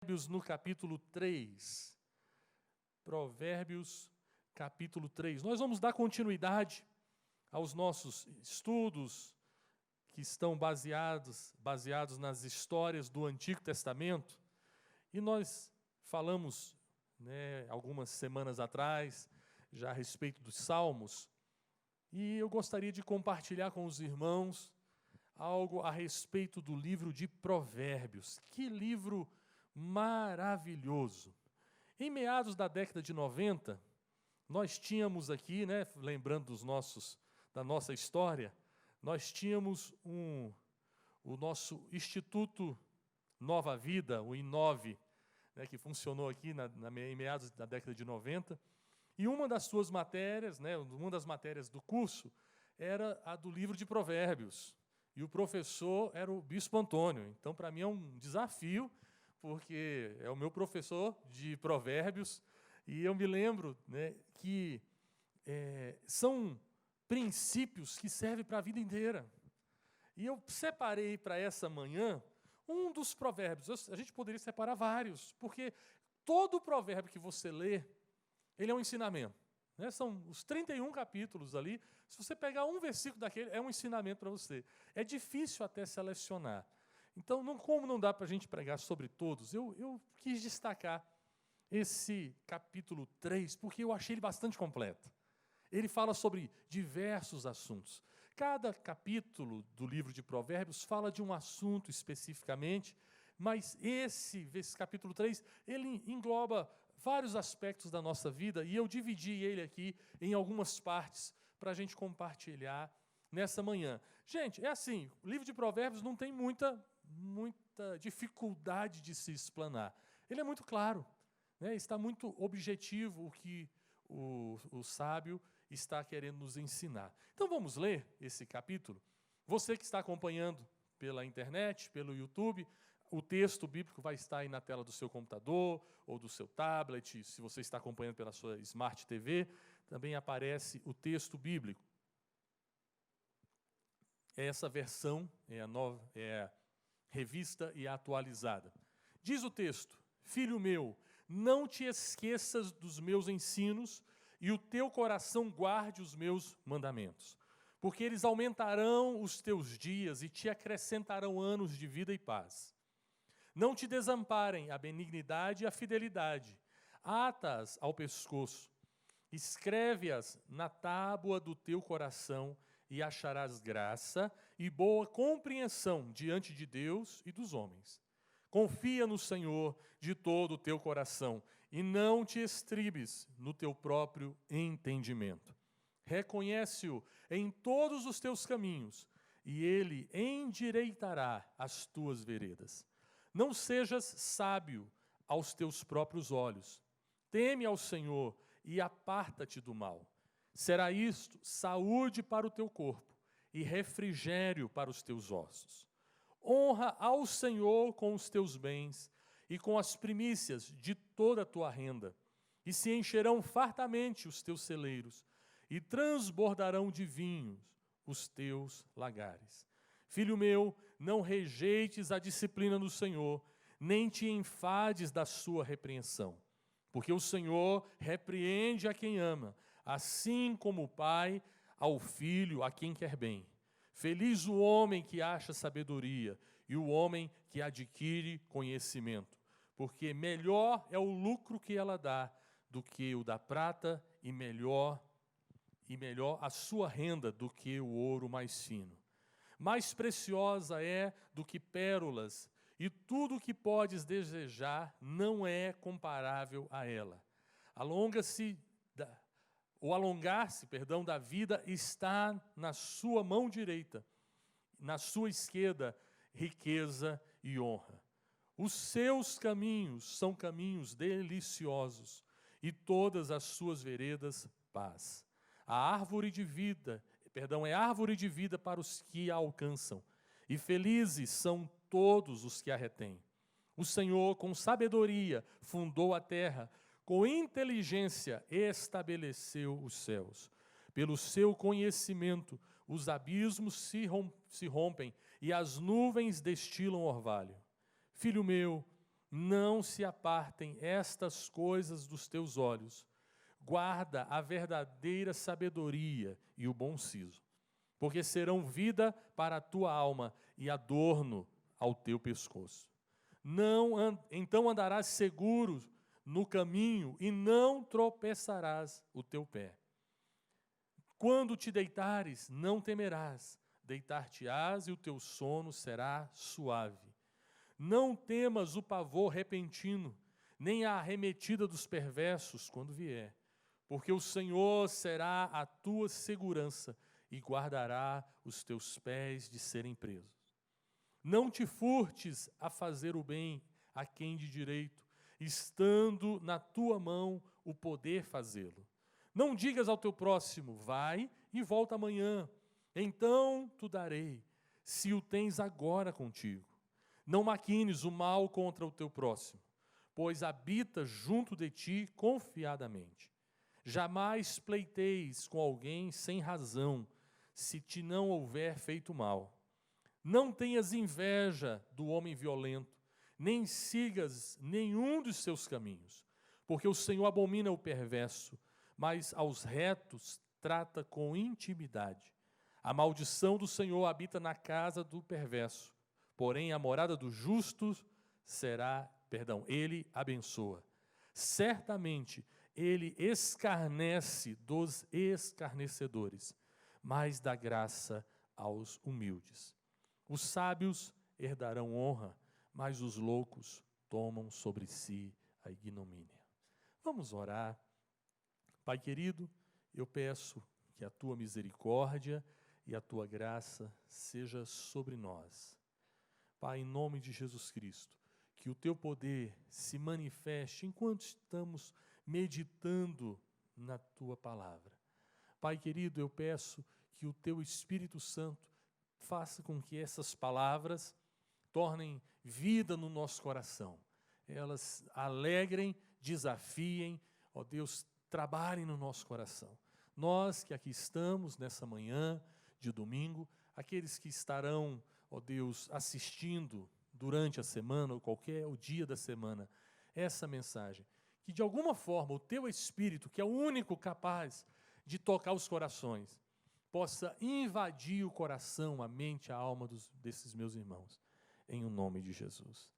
Provérbios no capítulo 3. Provérbios, capítulo 3. Nós vamos dar continuidade aos nossos estudos que estão baseados nas histórias do Antigo Testamento. E nós falamos, algumas semanas atrás, já a respeito dos Salmos. E eu gostaria de compartilhar com os irmãos algo a respeito do livro de Provérbios. Que livro maravilhoso! Em meados da década de 90, nós tínhamos aqui, lembrando da nossa história, nós tínhamos o nosso Instituto Nova Vida, o INOVE, que funcionou aqui em meados da década de 90, e uma das suas matérias, uma das matérias do curso, era a do livro de Provérbios, e o professor era o Bispo Antônio. Então, para mim é um desafio, porque é o meu professor de Provérbios, e eu me lembro que são princípios que servem para a vida inteira. E eu separei para essa manhã um dos provérbios. A gente poderia separar vários, porque todo provérbio que você lê, ele é um ensinamento. São os 31 capítulos ali. Se você pegar um versículo daquele, é um ensinamento para você. É difícil até selecionar. Então, como não dá para a gente pregar sobre todos, eu quis destacar esse capítulo 3, porque eu achei ele bastante completo. Ele fala sobre diversos assuntos. Cada capítulo do livro de Provérbios fala de um assunto especificamente, mas esse capítulo 3, ele engloba vários aspectos da nossa vida, e eu dividi ele aqui em algumas partes para a gente compartilhar nessa manhã. Gente, é assim, o livro de Provérbios não tem muita dificuldade de se explanar. Ele é muito claro, está muito objetivo o que o sábio está querendo nos ensinar. Então vamos ler esse capítulo. Você que está acompanhando pela internet, pelo YouTube, o texto bíblico vai estar aí na tela do seu computador ou do seu tablet. Se você está acompanhando pela sua Smart TV, também aparece o texto bíblico. Essa versão é a revista e atualizada. Diz o texto: Filho meu, não te esqueças dos meus ensinos, e o teu coração guarde os meus mandamentos, porque eles aumentarão os teus dias e te acrescentarão anos de vida e paz. Não te desamparem a benignidade e a fidelidade, ata-as ao pescoço, escreve-as na tábua do teu coração, e acharás graça e boa compreensão diante de Deus e dos homens. Confia no Senhor de todo o teu coração e não te estribes no teu próprio entendimento. Reconhece-o em todos os teus caminhos e ele endireitará as tuas veredas. Não sejas sábio aos teus próprios olhos. Teme ao Senhor e aparta-te do mal. Será isto saúde para o teu corpo e refrigério para os teus ossos. Honra ao Senhor com os teus bens e com as primícias de toda a tua renda, e se encherão fartamente os teus celeiros, e transbordarão de vinhos os teus lagares. Filho meu, não rejeites a disciplina do Senhor, nem te enfades da sua repreensão, porque o Senhor repreende a quem ama, assim como o pai ao filho a quem quer bem. Feliz o homem que acha sabedoria e o homem que adquire conhecimento, porque melhor é o lucro que ela dá do que o da prata, e melhor a sua renda do que o ouro mais fino. Mais preciosa é do que pérolas, e tudo o que podes desejar não é comparável a ela. O alongar-se da vida está na sua mão direita, na sua esquerda, riqueza e honra. Os seus caminhos são caminhos deliciosos, e todas as suas veredas, paz. É árvore de vida para os que a alcançam, e felizes são todos os que a retêm. O Senhor, com sabedoria, fundou a terra, com inteligência estabeleceu os céus. Pelo seu conhecimento, os abismos se rompem e as nuvens destilam orvalho. Filho meu, não se apartem estas coisas dos teus olhos. Guarda a verdadeira sabedoria e o bom siso, porque serão vida para a tua alma e adorno ao teu pescoço. Então andarás seguro no caminho e não tropeçarás o teu pé. Quando te deitares, não temerás, deitar-te-ás e o teu sono será suave. Não temas o pavor repentino, nem a arremetida dos perversos quando vier, porque o Senhor será a tua segurança e guardará os teus pés de serem presos. Não te furtes a fazer o bem a quem de direito, estando na tua mão o poder fazê-lo. Não digas ao teu próximo, vai e volta amanhã, então tu darei, se o tens agora contigo. Não maquines o mal contra o teu próximo, pois habita junto de ti confiadamente. Jamais pleiteis com alguém sem razão, se te não houver feito mal. Não tenhas inveja do homem violento, nem sigas nenhum dos seus caminhos, porque o Senhor abomina o perverso, mas aos retos trata com intimidade. A maldição do Senhor habita na casa do perverso, porém a morada do justo ele abençoa. Certamente ele escarnece dos escarnecedores, mas dá graça aos humildes. Os sábios herdarão honra, mas os loucos tomam sobre si a ignomínia. Vamos orar. Pai querido, eu peço que a tua misericórdia e a tua graça seja sobre nós. Pai, em nome de Jesus Cristo, que o teu poder se manifeste enquanto estamos meditando na tua palavra. Pai querido, eu peço que o teu Espírito Santo faça com que essas palavras tornem vida no nosso coração. Elas alegrem, desafiem, ó Deus, trabalhem no nosso coração. Nós que aqui estamos nessa manhã de domingo, aqueles que estarão, ó Deus, assistindo durante a semana ou o dia da semana, essa mensagem, que de alguma forma o teu Espírito, que é o único capaz de tocar os corações, possa invadir o coração, a mente, a alma desses meus irmãos, em o nome de Jesus.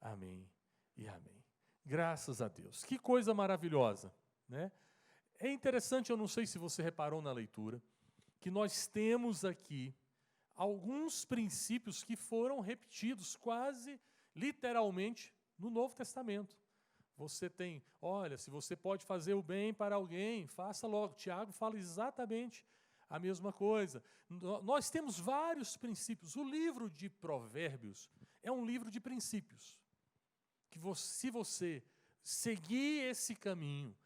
Amém e amém. Graças a Deus. Que coisa maravilhosa, né? É interessante, eu não sei se você reparou na leitura, que nós temos aqui alguns princípios que foram repetidos quase literalmente no Novo Testamento. Você tem, olha, se você pode fazer o bem para alguém, faça logo. Tiago fala exatamente a mesma coisa. Nós temos vários princípios. O livro de Provérbios é um livro de princípios. Que se você seguir esse caminho,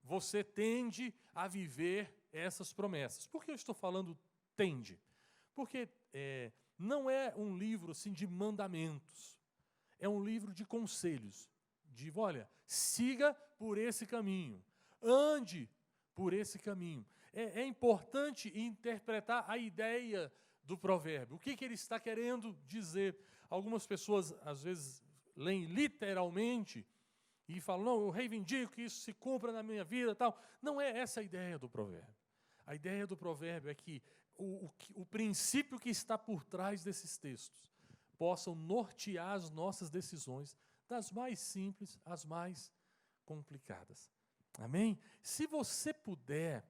você tende a viver essas promessas. Por que eu estou falando tende? Porque não é um livro assim, de mandamentos. É um livro de conselhos. De, olha, siga por esse caminho. Ande por esse caminho. É importante interpretar a ideia do provérbio. O que ele está querendo dizer? Algumas pessoas, às vezes, leem literalmente e falam, não, eu reivindico que isso se cumpra na minha vida, tal. Não é essa a ideia do provérbio. A ideia do provérbio é que o princípio que está por trás desses textos possam nortear as nossas decisões, das mais simples às mais complicadas. Amém? Se você puder,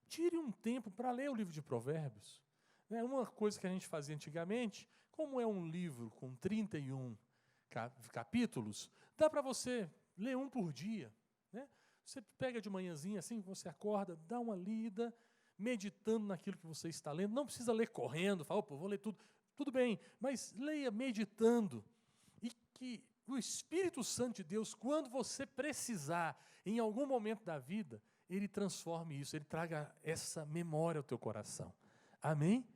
tire um tempo para ler o livro de Provérbios. Uma coisa que a gente fazia antigamente, como é um livro com 31 capítulos, dá para você ler um por dia. Né? Você pega de manhãzinha, assim que você acorda, dá uma lida, meditando naquilo que você está lendo. Não precisa ler correndo, fala, vou ler tudo. Tudo bem, mas leia meditando. E que o Espírito Santo de Deus, quando você precisar, em algum momento da vida, ele transforme isso, ele traga essa memória ao teu coração. Amém?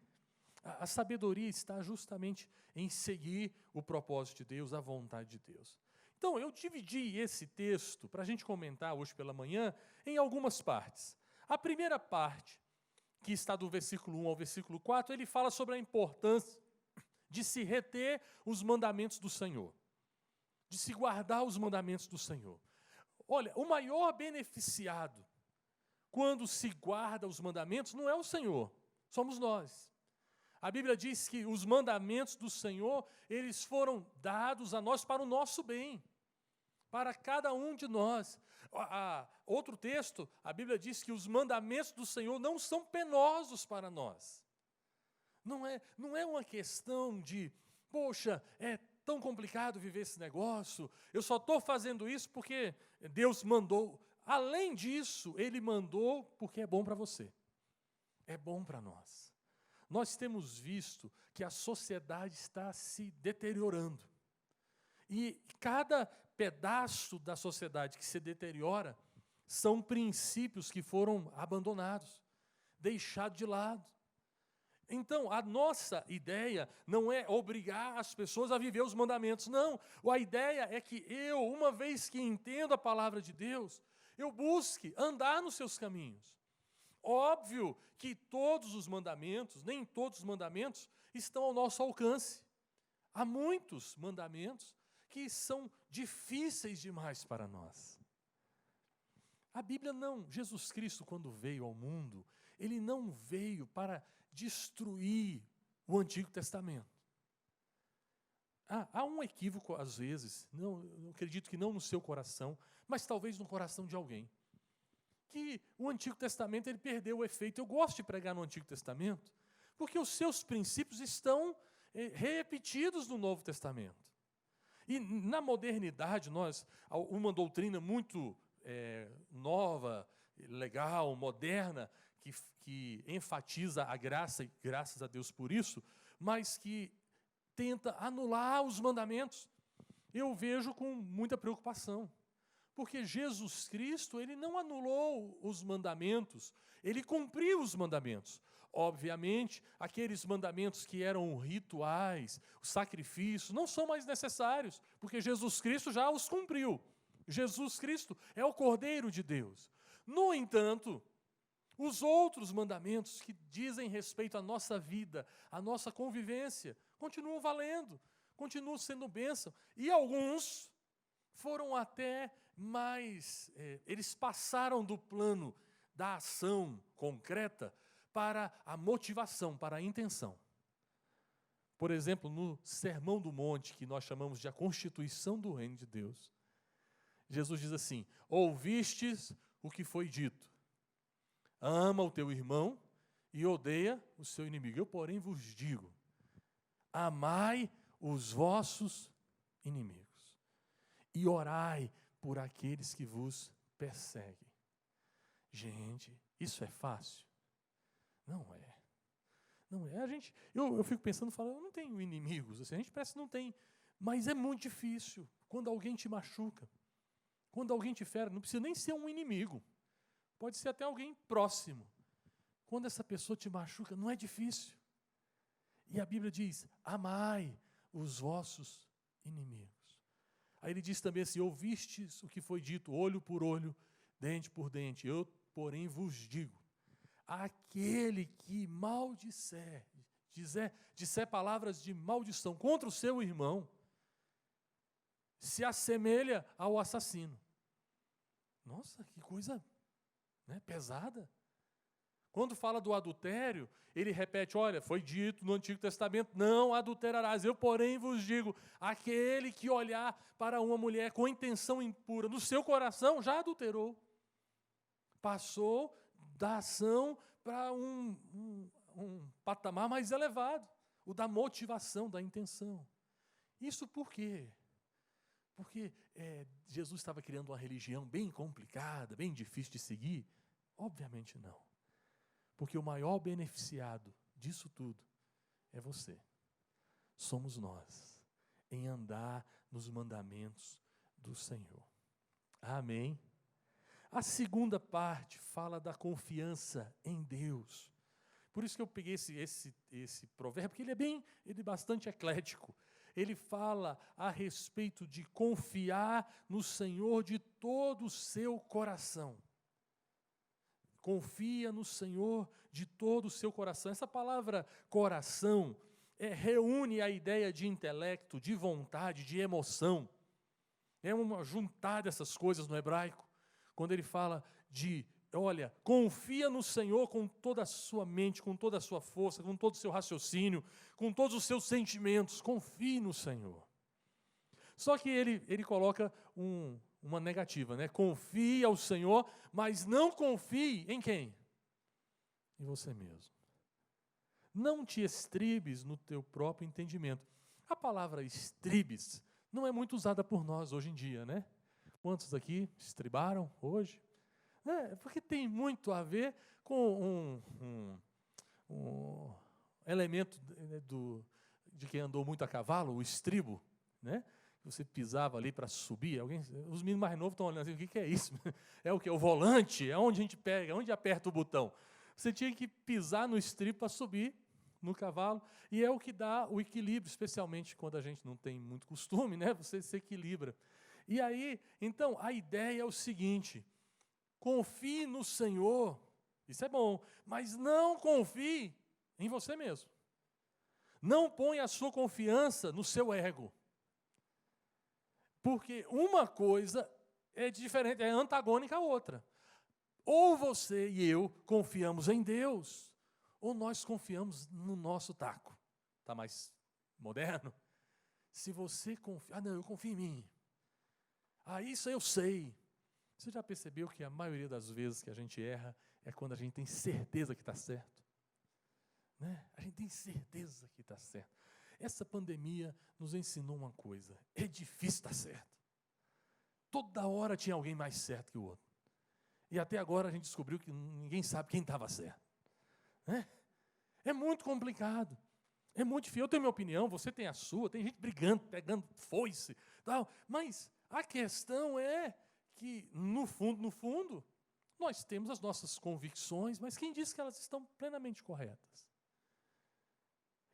A sabedoria está justamente em seguir o propósito de Deus, a vontade de Deus. Então, eu dividi esse texto, para a gente comentar hoje pela manhã, em algumas partes. A primeira parte, que está do versículo 1 ao versículo 4, ele fala sobre a importância de se reter os mandamentos do Senhor. de se guardar os mandamentos do Senhor. Olha, o maior beneficiado quando se guarda os mandamentos não é o Senhor, somos nós. A Bíblia diz que os mandamentos do Senhor, eles foram dados a nós para o nosso bem, para cada um de nós. Outro texto, a Bíblia diz que os mandamentos do Senhor não são penosos para nós. Não é uma questão de, poxa, é tão complicado viver esse negócio, eu só estou fazendo isso porque Deus mandou. Além disso, Ele mandou porque é bom para você, é bom para nós. Nós temos visto que a sociedade está se deteriorando. E cada pedaço da sociedade que se deteriora são princípios que foram abandonados, deixados de lado. Então, a nossa ideia não é obrigar as pessoas a viver os mandamentos, não. A ideia é que eu, uma vez que entendo a palavra de Deus, eu busque andar nos seus caminhos. Óbvio que todos os mandamentos, nem todos os mandamentos, estão ao nosso alcance. Há muitos mandamentos que são difíceis demais para nós. A Bíblia não, Jesus Cristo, quando veio ao mundo, Ele não veio para destruir o Antigo Testamento. Há um equívoco, às vezes, eu acredito que não no seu coração, mas talvez no coração de alguém, que o Antigo Testamento ele perdeu o efeito. Eu gosto de pregar no Antigo Testamento, porque os seus princípios estão repetidos no Novo Testamento. E na modernidade, uma doutrina muito nova, legal, moderna, que enfatiza a graça, e graças a Deus por isso, mas que tenta anular os mandamentos. Eu vejo com muita preocupação, porque Jesus Cristo, Ele não anulou os mandamentos, Ele cumpriu os mandamentos. Obviamente, aqueles mandamentos que eram rituais, os sacrifícios, não são mais necessários, porque Jesus Cristo já os cumpriu. Jesus Cristo é o Cordeiro de Deus. No entanto, os outros mandamentos que dizem respeito à nossa vida, à nossa convivência, continuam valendo, continuam sendo bênção. E alguns foram até mais, eles passaram do plano da ação concreta para a motivação, para a intenção. Por exemplo, no Sermão do Monte, que nós chamamos de a Constituição do Reino de Deus, Jesus diz assim: ouvistes o que foi dito, ama o teu irmão e odeia o seu inimigo. Eu, porém, vos digo, amai os vossos inimigos e orai por aqueles que vos perseguem. Gente, isso é fácil? Não é. Não é. Eu fico pensando, falando, eu não tenho inimigos, assim, a gente parece que não tem, mas é muito difícil quando alguém te machuca, quando alguém te fere. Não precisa nem ser um inimigo, pode ser até alguém próximo. Quando essa pessoa te machuca, não é difícil. E a Bíblia diz, amai os vossos inimigos. Aí ele diz também assim, ouvistes o que foi dito, olho por olho, dente por dente. Eu, porém, vos digo, aquele que maldisser, disser palavras de maldição contra o seu irmão, se assemelha ao assassino. Nossa, que coisa, né, pesada. Quando fala do adultério, ele repete, olha, foi dito no Antigo Testamento, não adulterarás. Eu, porém, vos digo, aquele que olhar para uma mulher com intenção impura no seu coração, já adulterou. Passou da ação para um patamar mais elevado, o da motivação, da intenção. Isso por quê? Porque Jesus estava criando uma religião bem complicada, bem difícil de seguir? Obviamente não. Porque o maior beneficiado disso tudo é você. Somos nós, em andar nos mandamentos do Senhor. Amém? A segunda parte fala da confiança em Deus. Por isso que eu peguei esse provérbio, porque ele é bastante eclético. Ele fala a respeito de confiar no Senhor de todo o seu coração. Confia no Senhor de todo o seu coração. Essa palavra coração reúne a ideia de intelecto, de vontade, de emoção. É uma juntar dessas coisas no hebraico, quando ele fala de, olha, confia no Senhor com toda a sua mente, com toda a sua força, com todo o seu raciocínio, com todos os seus sentimentos, confie no Senhor. Só que ele coloca uma negativa, né? Confie ao Senhor, mas não confie em quem? Em você mesmo. Não te estribes no teu próprio entendimento. A palavra estribes não é muito usada por nós hoje em dia, né? Quantos aqui estribaram hoje? Porque tem muito a ver com um elemento de quem andou muito a cavalo, o estribo, né? Você pisava ali para subir. Os meninos mais novos estão olhando assim, o que é isso? É o que? O volante? É onde a gente pega, onde aperta o botão. Você tinha que pisar no estribo para subir no cavalo, e é o que dá o equilíbrio, especialmente quando a gente não tem muito costume, né? Você se equilibra. E aí, então, a ideia é o seguinte: confie no Senhor, isso é bom, mas não confie em você mesmo. Não ponha a sua confiança no seu ego. Porque uma coisa é diferente, é antagônica à outra. Ou você e eu confiamos em Deus, ou nós confiamos no nosso taco. Está mais moderno? Se você confia, não, eu confio em mim. Isso eu sei. Você já percebeu que a maioria das vezes que a gente erra é quando a gente tem certeza que está certo? Né? A gente tem certeza que está certo. Essa pandemia nos ensinou uma coisa: é difícil estar certo. Toda hora tinha alguém mais certo que o outro. E até agora a gente descobriu que ninguém sabe quem estava certo. Né? É muito complicado. É muito difícil. Eu tenho minha opinião, você tem a sua, tem gente brigando, pegando foice, tal. Mas a questão é que, no fundo, nós temos as nossas convicções, mas quem diz que elas estão plenamente corretas?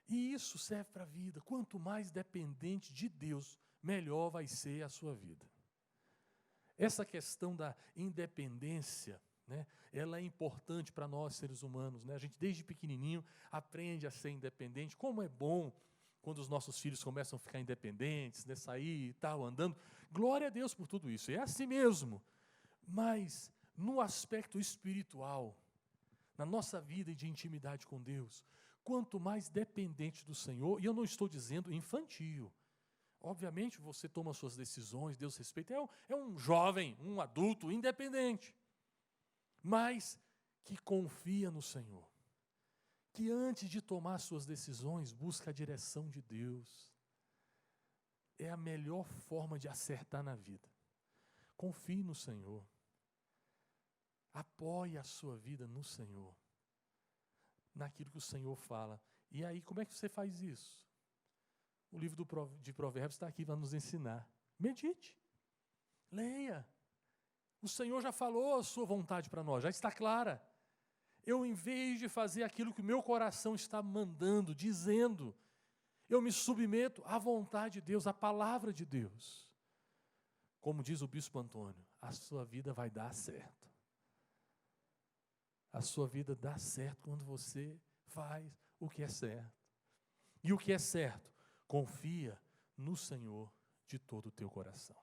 E isso serve para a vida. Quanto mais dependente de Deus, melhor vai ser a sua vida. Essa questão da independência, né, ela é importante para nós, seres humanos. Né? A gente, desde pequenininho, aprende a ser independente. Como é bom quando os nossos filhos começam a ficar independentes, né, sair e tal, andando. Glória a Deus por tudo isso. É assim mesmo. Mas, no aspecto espiritual, na nossa vida de intimidade com Deus, quanto mais dependente do Senhor, e eu não estou dizendo infantil. Obviamente você toma suas decisões, Deus respeita, é um jovem, um adulto independente, mas que confia no Senhor, que antes de tomar suas decisões, busca a direção de Deus. É a melhor forma de acertar na vida. Confie no Senhor. Apoie a sua vida no Senhor, naquilo que o Senhor fala. E aí, como é que você faz isso? O livro de Provérbios está aqui para nos ensinar. Medite. Leia. O Senhor já falou a sua vontade para nós, já está clara. Eu, em vez de fazer aquilo que o meu coração está mandando, dizendo, eu me submeto à vontade de Deus, à palavra de Deus. Como diz o bispo Antônio, a sua vida vai dar certo. A sua vida dá certo quando você faz o que é certo. E o que é certo? Confia no Senhor de todo o teu coração.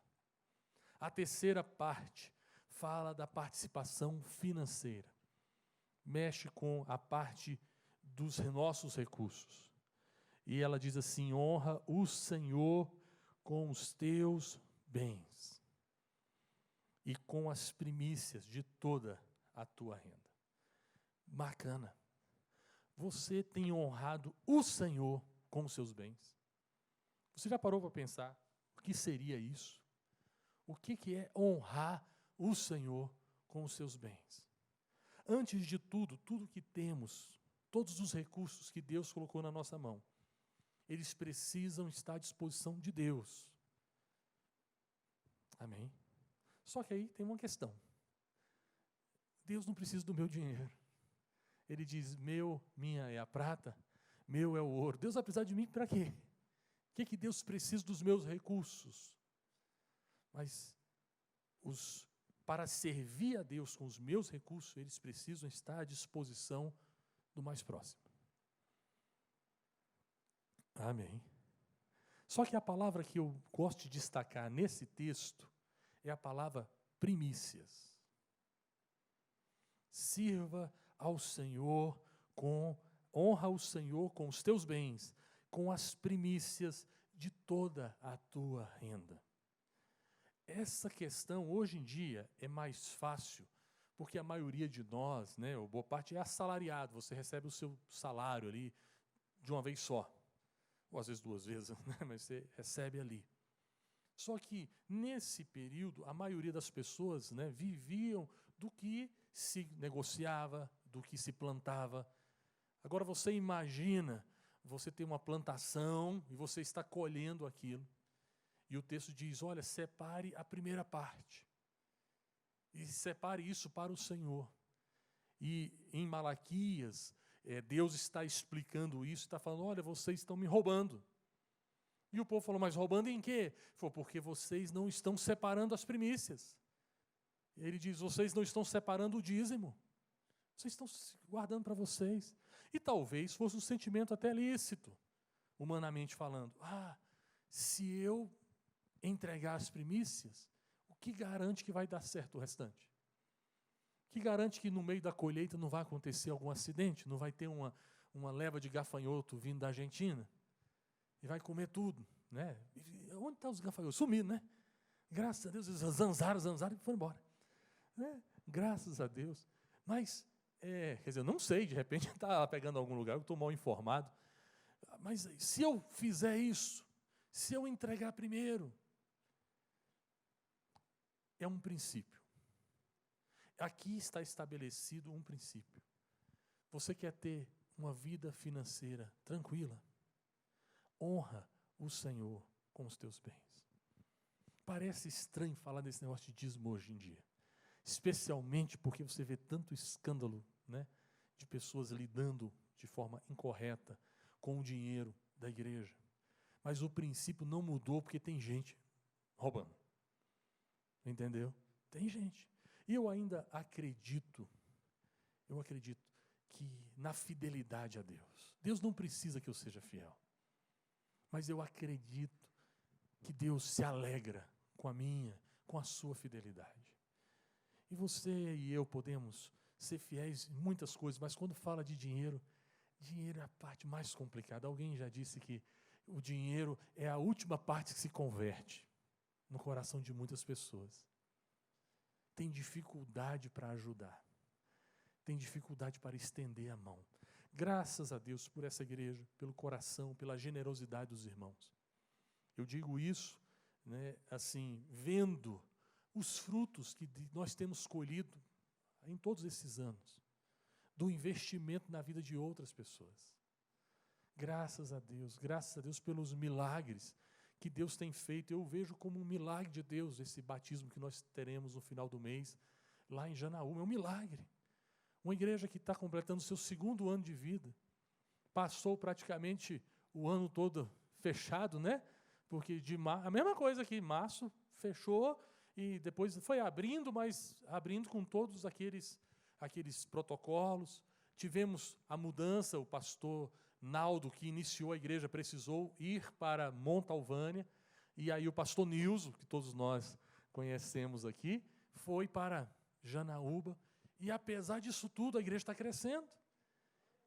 A terceira parte fala da participação financeira. Mexe com a parte dos nossos recursos. E ela diz assim: honra o Senhor com os teus bens e com as primícias de toda a tua renda. Bacana. Você tem honrado o Senhor com os seus bens? Você já parou para pensar o que seria isso? O que é honrar o Senhor com os seus bens? Antes de tudo, tudo que temos, todos os recursos que Deus colocou na nossa mão, eles precisam estar à disposição de Deus. Amém? Só que aí tem uma questão. Deus não precisa do meu dinheiro. Ele diz, minha é a prata, meu é o ouro. Deus vai precisar de mim para quê? O que Deus precisa dos meus recursos? Mas para servir a Deus com os meus recursos, eles precisam estar à disposição do mais próximo. Amém. Só que a palavra que eu gosto de destacar nesse texto é a palavra primícias. Sirva ao Senhor honra o Senhor com os teus bens, com as primícias de toda a tua renda. Essa questão, hoje em dia, é mais fácil, porque a maioria de nós, né, ou boa parte, é assalariado. Você recebe o seu salário ali de uma vez só, ou às vezes 2 vezes, né, mas você recebe ali. Só que, nesse período, a maioria das pessoas, né, viviam do que se negociava, do que se plantava. Agora você imagina, você tem uma plantação e você está colhendo aquilo. E o texto diz, olha, separe a primeira parte. E separe isso para o Senhor. E em Malaquias, Deus está explicando isso, está falando, olha, vocês estão me roubando. E o povo falou, mas roubando em quê? Falou, porque vocês não estão separando as primícias. Ele diz, vocês não estão separando o dízimo. Vocês estão guardando para vocês. E talvez fosse um sentimento até lícito, humanamente falando. Se eu entregar as primícias, o que garante que vai dar certo o restante? O que garante que no meio da colheita não vai acontecer algum acidente? Não vai ter uma leva de gafanhoto vindo da Argentina? E vai comer tudo, né? Onde estão os gafanhotos? Sumiram, né? Graças a Deus, eles zanzaram e foram embora. Né? Graças a Deus. Mas, quer dizer, eu não sei, de repente está pegando algum lugar, eu estou mal informado. Mas se eu fizer isso, se eu entregar primeiro, é um princípio. Aqui está estabelecido um princípio. Você quer ter uma vida financeira tranquila? Honra o Senhor com os teus bens. Parece estranho falar desse negócio de dízimo hoje em dia. Especialmente porque você vê tanto escândalo, né, de pessoas lidando de forma incorreta com o dinheiro da igreja. Mas o princípio não mudou porque tem gente roubando. Entendeu? Tem gente. E eu ainda acredito que na fidelidade a Deus. Deus não precisa que eu seja fiel. Mas eu acredito que Deus se alegra com a minha, com a sua fidelidade. E você e eu podemos ser fiéis em muitas coisas, mas quando fala de dinheiro, dinheiro é a parte mais complicada. Alguém já disse que o dinheiro é a última parte que se converte no coração de muitas pessoas. Tem dificuldade para ajudar. Tem dificuldade para estender a mão. Graças a Deus por essa igreja, pelo coração, pela generosidade dos irmãos. Eu digo isso, né, assim, vendo os frutos que nós temos colhido em todos esses anos, do investimento na vida de outras pessoas. Graças a Deus pelos milagres que Deus tem feito. Eu vejo como um milagre de Deus esse batismo que nós teremos no final do mês, lá em Janaúba. É um milagre. Uma igreja que está completando seu 2º ano de vida, passou praticamente o ano todo fechado, né? Porque a mesma coisa que março fechou e depois foi abrindo, mas abrindo com todos aqueles protocolos. Tivemos a mudança, o pastor Naldo, que iniciou a igreja, precisou ir para Montalvânia, e aí o pastor Nilson, que todos nós conhecemos aqui, foi para Janaúba, e apesar disso tudo, a igreja está crescendo.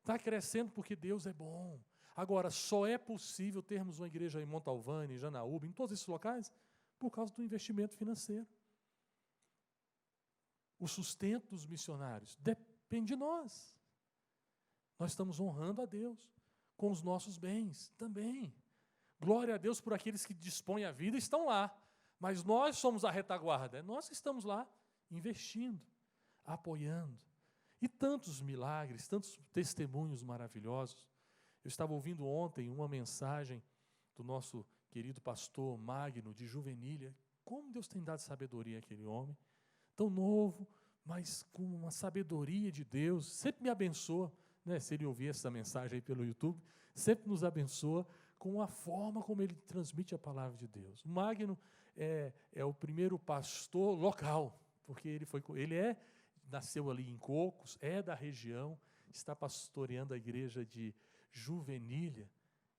Está crescendo porque Deus é bom. Agora, só é possível termos uma igreja em Montalvânia, em Janaúba, em todos esses locais, por causa do investimento financeiro. O sustento dos missionários depende de nós. Nós estamos honrando a Deus com os nossos bens também. Glória a Deus por aqueles que dispõem a vida e estão lá. Mas nós somos a retaguarda. É nós que estamos lá investindo, apoiando. E tantos milagres, tantos testemunhos maravilhosos. Eu estava ouvindo ontem uma mensagem do nosso querido pastor Magno, de Juvenília. Como Deus tem dado sabedoria àquele homem, tão novo, mas com uma sabedoria de Deus. Sempre me abençoa, né, se ele ouvir essa mensagem aí pelo YouTube, sempre nos abençoa com a forma como ele transmite a palavra de Deus. O Magno é o primeiro pastor local, porque ele nasceu ali em Cocos, é da região, está pastoreando a igreja de Juvenília,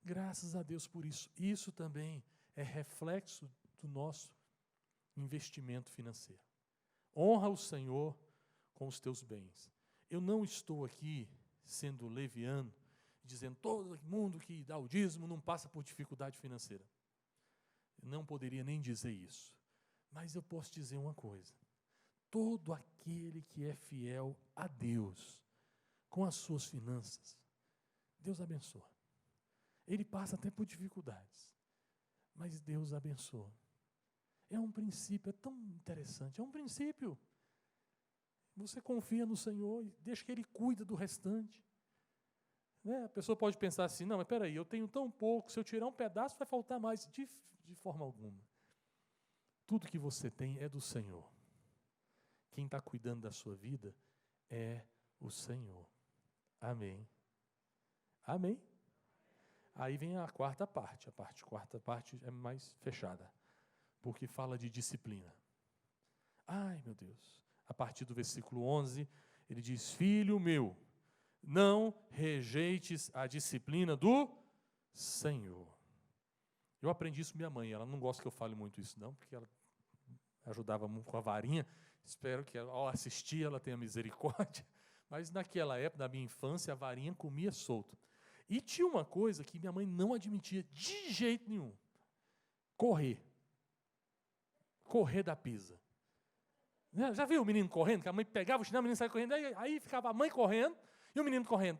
Graças a Deus por isso. Isso também é reflexo do nosso investimento financeiro. Honra o Senhor com os teus bens. Eu não estou aqui sendo leviano, dizendo todo mundo que dá o dízimo não passa por dificuldade financeira. Eu não poderia nem dizer isso. Mas eu posso dizer uma coisa. Todo aquele que é fiel a Deus, com as suas finanças, Deus abençoa. Ele passa até por dificuldades, mas Deus abençoa. É um princípio, é tão interessante, é um princípio. Você confia no Senhor e deixa que Ele cuida do restante. Né? A pessoa pode pensar assim, não, mas peraí, eu tenho tão pouco, se eu tirar um pedaço vai faltar mais. De forma alguma. Tudo que você tem é do Senhor. Quem está cuidando da sua vida é o Senhor. Amém. Amém. Aí vem a quarta parte. A quarta parte é mais fechada, porque fala de disciplina. Ai, meu Deus. A partir do versículo 11, ele diz, filho meu, não rejeites a disciplina do Senhor. Eu aprendi isso com minha mãe, ela não gosta que eu fale muito isso não, porque ela ajudava muito com a varinha, espero que ao assistir ela tenha misericórdia, mas naquela época, na minha infância, a varinha comia solto. E tinha uma coisa que minha mãe não admitia de jeito nenhum, correr da pisa. Já viu o menino correndo, que a mãe pegava o chinelo, o menino saia correndo, aí ficava a mãe correndo, e o menino correndo,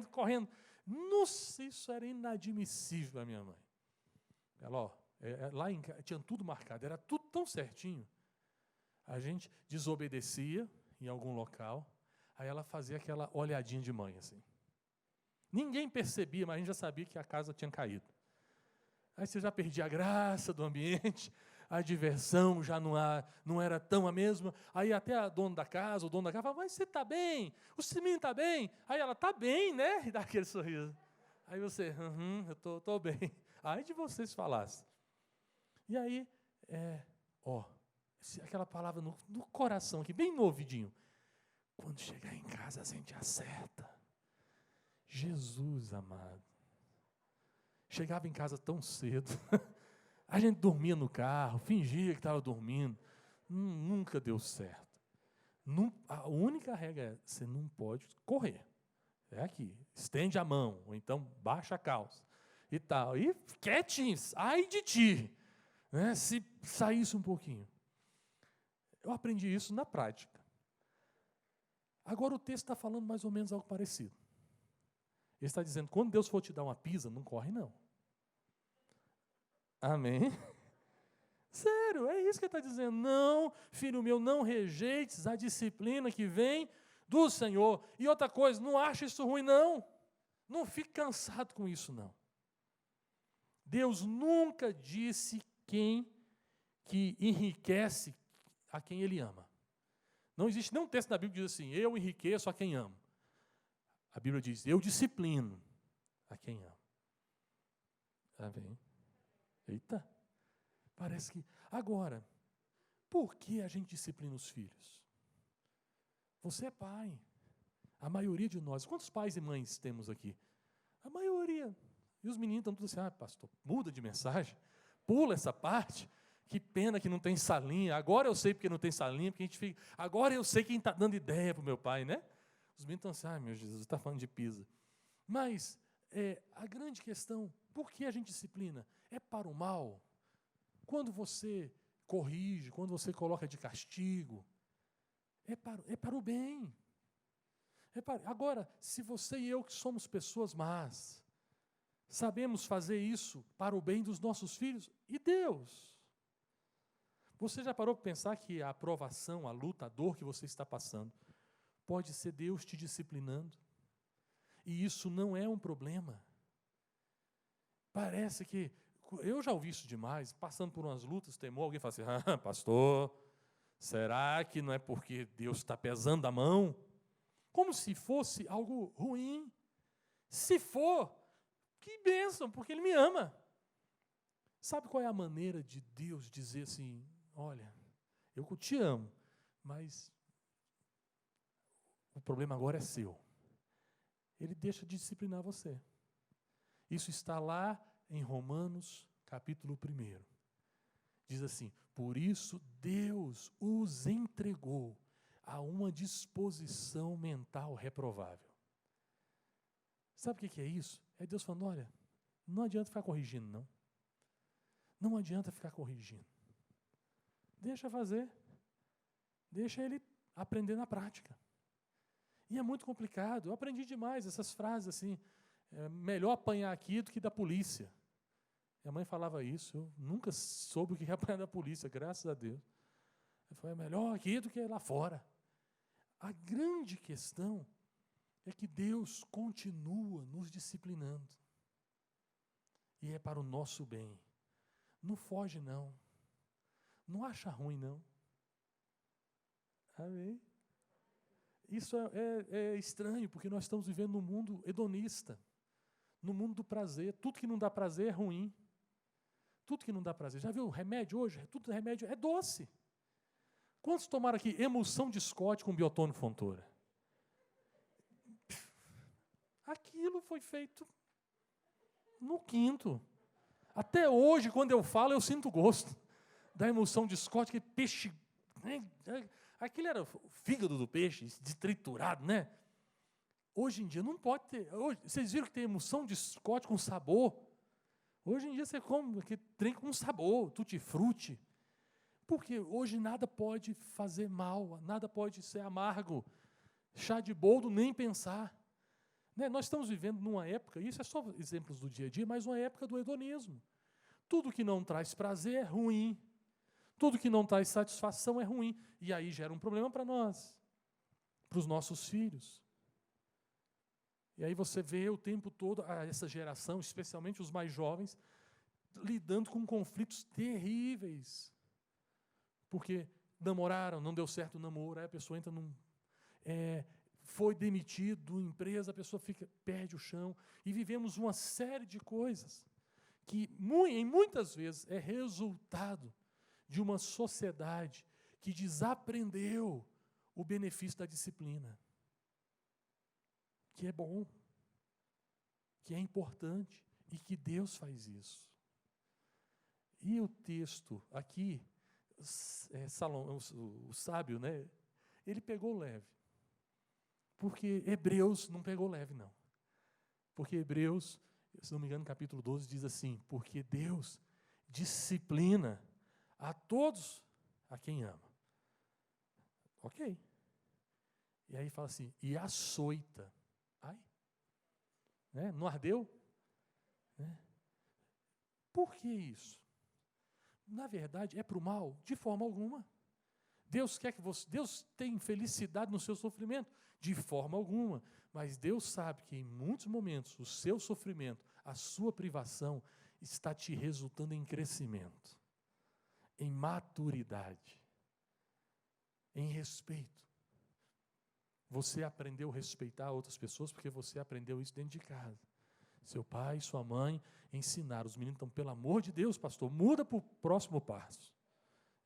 correndo. Nossa, isso era inadmissível para minha mãe. Ela, lá em casa, tinha tudo marcado, era tudo tão certinho. A gente desobedecia em algum local, aí ela fazia aquela olhadinha de mãe, assim. Ninguém percebia, mas a gente já sabia que a casa tinha caído. Aí você já perdia a graça do ambiente, a diversão já não era tão a mesma. Aí até a dona da casa, o dono da casa, fala, mas você está bem? O menino está bem? Aí ela, está bem, né? E dá aquele sorriso. Aí você, eu estou bem. Aí de vocês falassem. E aí, aquela palavra no coração aqui, bem no ouvidinho. Quando chegar em casa, a gente acerta. Jesus amado. Chegava em casa tão cedo. A gente dormia no carro, fingia que estava dormindo. Nunca deu certo. A única regra é, você não pode correr. É aqui, estende a mão, ou então baixa a calça. E tal. E quietinho, ai de ti. Né, se saísse um pouquinho. Eu aprendi isso na prática. Agora o texto está falando mais ou menos algo parecido. Ele está dizendo, quando Deus for te dar uma pisa, não corre não. Amém? Sério, é isso que ele está dizendo. Não, filho meu, não rejeites a disciplina que vem do Senhor. E outra coisa, não acha isso ruim não. Não fique cansado com isso não. Deus nunca disse que enriquece a quem Ele ama. Não existe nenhum texto na Bíblia que diz assim, eu enriqueço a quem amo. A Bíblia diz, eu disciplino a quem amo. Amém? Eita, parece que... Agora, por que a gente disciplina os filhos? Você é pai. A maioria de nós, quantos pais e mães temos aqui? A maioria. E os meninos estão todos assim, pastor, muda de mensagem, pula essa parte. Que pena que não tem salinha. Agora eu sei porque não tem salinha, porque a gente fica... Agora eu sei quem está dando ideia para o meu pai, né? Os meninos estão assim, meu Jesus, está falando de pisa. Mas a grande questão, por que a gente disciplina? É para o mal? Quando você corrige, quando você coloca de castigo, é para o bem. Agora, se você e eu que somos pessoas más, sabemos fazer isso para o bem dos nossos filhos, e Deus? Você já parou para pensar que a aprovação, a luta, a dor que você está passando, pode ser Deus te disciplinando? E isso não é um problema. Parece que, eu já ouvi isso demais, passando por umas lutas, temor, alguém fala assim, pastor, será que não é porque Deus está pesando a mão? Como se fosse algo ruim. Se for, que bênção, porque Ele me ama. Sabe qual é a maneira de Deus dizer assim, olha, eu te amo, mas o problema agora é seu. Ele deixa de disciplinar você. Isso está lá em Romanos, capítulo 1. Diz assim: por isso Deus os entregou a uma disposição mental reprovável. Sabe o que é isso? É Deus falando: olha, não adianta ficar corrigindo, não. Não adianta ficar corrigindo. Deixa fazer. Deixa ele aprender na prática. E é muito complicado. Eu aprendi demais essas frases assim: é melhor apanhar aqui do que da polícia. Minha mãe falava isso. Eu nunca soube o que é apanhar da polícia, graças a Deus. Eu falei: é melhor aqui do que lá fora. A grande questão é que Deus continua nos disciplinando. E é para o nosso bem. Não foge, não. Não acha ruim, não. Amém? Isso é estranho, porque nós estamos vivendo num mundo hedonista, no mundo do prazer. Tudo que não dá prazer é ruim. Tudo que não dá prazer. Já viu o remédio hoje? Tudo remédio é doce. Quantos tomaram aqui emulsão de Scott com biotônico Fontoura? Aquilo foi feito no quinto. Até hoje, quando eu falo, eu sinto gosto da emulsão de Scott, que peixe... Aquilo era o fígado do peixe, triturado, né? Hoje em dia não pode ter. Hoje, vocês viram que tem emulsão de Scott com sabor? Hoje em dia você come aquele trem com sabor, tutti-frutti. Porque hoje nada pode fazer mal, nada pode ser amargo. Chá de boldo, nem pensar. Né? Nós estamos vivendo numa época, isso é só exemplos do dia a dia, mas uma época do hedonismo. Tudo que não traz prazer é ruim. Tudo que não traz satisfação é ruim. E aí gera um problema para nós, para os nossos filhos. E aí você vê o tempo todo essa geração, especialmente os mais jovens, lidando com conflitos terríveis. Porque namoraram, não deu certo o namoro, aí a pessoa entra num... foi demitido da empresa, a pessoa perde o chão. E vivemos uma série de coisas que, em muitas vezes, é resultado de uma sociedade que desaprendeu o benefício da disciplina. Que é bom, que é importante e que Deus faz isso. E o texto aqui, Salomão, o sábio, né, ele pegou leve. Porque Hebreus não pegou leve, não. Porque Hebreus, se não me engano, no capítulo 12, diz assim: porque Deus disciplina a todos a quem ama. Ok. E aí fala assim: e açoita. Ai, né? Não ardeu? Né? Por que isso? Na verdade, é para o mal? De forma alguma. Deus quer que você... Deus tem felicidade no seu sofrimento? De forma alguma. Mas Deus sabe que em muitos momentos o seu sofrimento, a sua privação, está te resultando em crescimento, em maturidade, em respeito. Você aprendeu a respeitar outras pessoas porque você aprendeu isso dentro de casa. Seu pai, sua mãe ensinaram. Os meninos estão, pelo amor de Deus, pastor, muda para o próximo passo.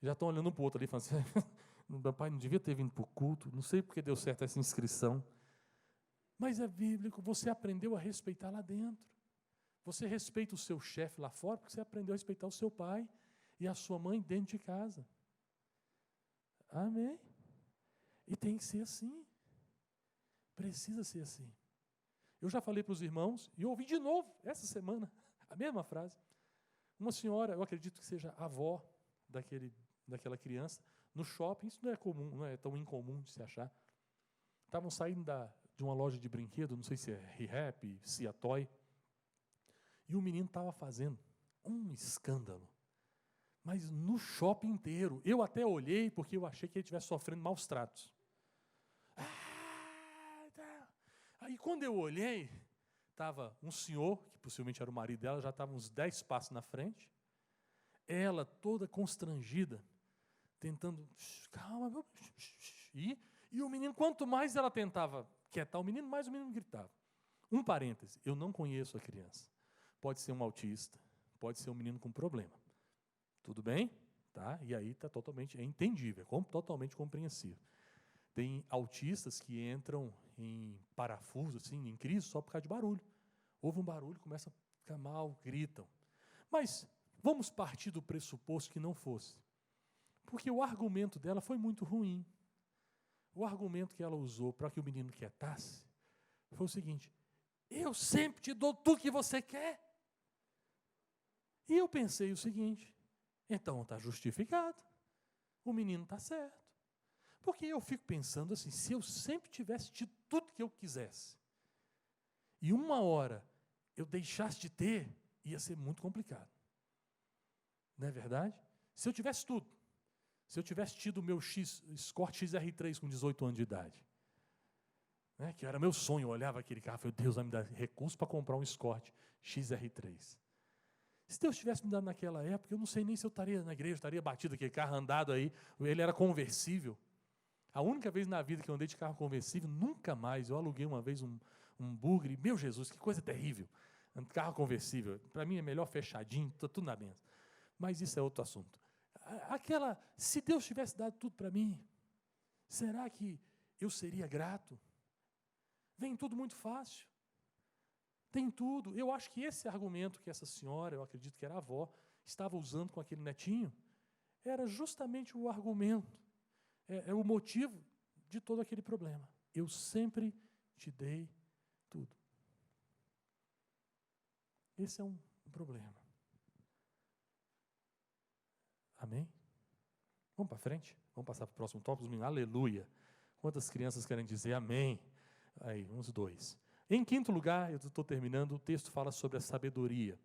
Já estão olhando um para o outro ali, falando assim: meu pai não devia ter vindo para o culto, não sei porque deu certo essa inscrição. Mas é bíblico, você aprendeu a respeitar lá dentro. Você respeita o seu chefe lá fora porque você aprendeu a respeitar o seu pai e a sua mãe dentro de casa. Amém? E tem que ser assim. Precisa ser assim. Eu já falei para os irmãos, e ouvi de novo, essa semana, a mesma frase. Uma senhora, eu acredito que seja avó daquela criança, no shopping, isso não é comum, não é tão incomum de se achar. Estavam saindo de uma loja de brinquedo, não sei se é Rehap, Cia Toy, e o menino estava fazendo um escândalo. Mas no shopping inteiro. Eu até olhei porque eu achei que ele estivesse sofrendo maus tratos. Aí quando eu olhei, estava um senhor, que possivelmente era o marido dela, já estava uns 10 passos na frente. Ela toda constrangida, tentando, calma, meu... E o menino, quanto mais ela tentava quietar o menino, mais o menino gritava. Um parêntese, eu não conheço a criança. Pode ser um autista, pode ser um menino com problema. Tudo bem? Tá? E aí está totalmente, é entendível, é totalmente compreensível. Tem autistas que entram em parafuso, assim, em crise, só por causa de barulho. Houve um barulho, começa a ficam mal, gritam. Mas vamos partir do pressuposto que não fosse. Porque o argumento dela foi muito ruim. O argumento que ela usou para que o menino quietasse foi o seguinte: eu sempre te dou tudo que você quer. E eu pensei o seguinte: então está justificado. O menino está certo. Porque eu fico pensando assim, se eu sempre tivesse tido tudo que eu quisesse, e uma hora eu deixasse de ter, ia ser muito complicado. Não é verdade? Se eu tivesse tudo, se eu tivesse tido o meu Escort XR3 com 18 anos de idade, né, que era meu sonho, eu olhava aquele carro e falei, Deus vai me dar recurso para comprar um Escort XR3. Se Deus tivesse me dado naquela época, eu não sei nem se eu estaria na igreja, estaria batido aquele carro, andado aí, ele era conversível. A única vez na vida que eu andei de carro conversível, nunca mais, eu aluguei uma vez um Bugre, meu Jesus, que coisa terrível. Carro conversível, para mim é melhor fechadinho, tudo na benção. Mas isso é outro assunto. Se Deus tivesse dado tudo para mim, será que eu seria grato? Vem tudo muito fácil. Tem tudo. Eu acho que esse argumento que essa senhora, eu acredito que era a avó, estava usando com aquele netinho, era justamente o argumento, é o motivo de todo aquele problema. Eu sempre te dei tudo. Esse é um problema. Amém? Vamos para frente? Vamos passar para o próximo tópico? Aleluia! Quantas crianças querem dizer amém? Aí, uns 2. Em quinto lugar, eu estou terminando, o texto fala sobre a sabedoria.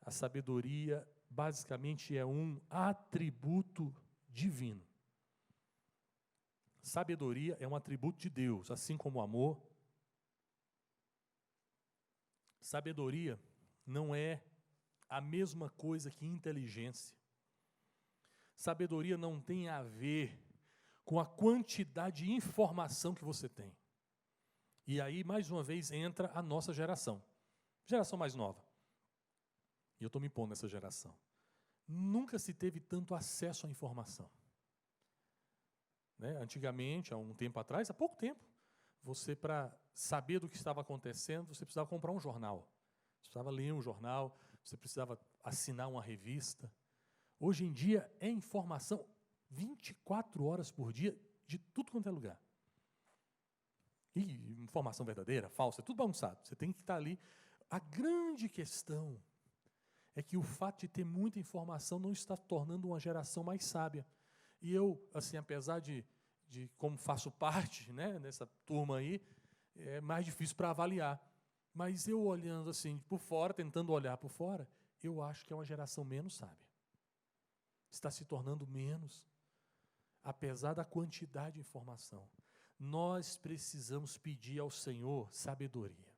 A sabedoria, basicamente, é um atributo divino. Sabedoria é um atributo de Deus, assim como o amor. Sabedoria não é a mesma coisa que inteligência. Sabedoria não tem a ver com a quantidade de informação que você tem. E aí, mais uma vez, entra a nossa geração mais nova. E eu estou me pondo nessa geração. Nunca se teve tanto acesso à informação. Né? Antigamente, há um tempo atrás, há pouco tempo, você, para saber do que estava acontecendo, você precisava comprar um jornal. Você precisava ler um jornal, você precisava assinar uma revista. Hoje em dia, é informação 24 horas por dia, de tudo quanto é lugar. E informação verdadeira, falsa, é tudo bagunçado. Você tem que estar ali. A grande questão é que o fato de ter muita informação não está tornando uma geração mais sábia. E eu, assim, apesar de como faço parte, né, nessa turma aí, é mais difícil para avaliar. Mas eu olhando assim por fora, tentando olhar por fora, eu acho que é uma geração menos sábia. Está se tornando menos, apesar da quantidade de informação. Nós precisamos pedir ao Senhor sabedoria.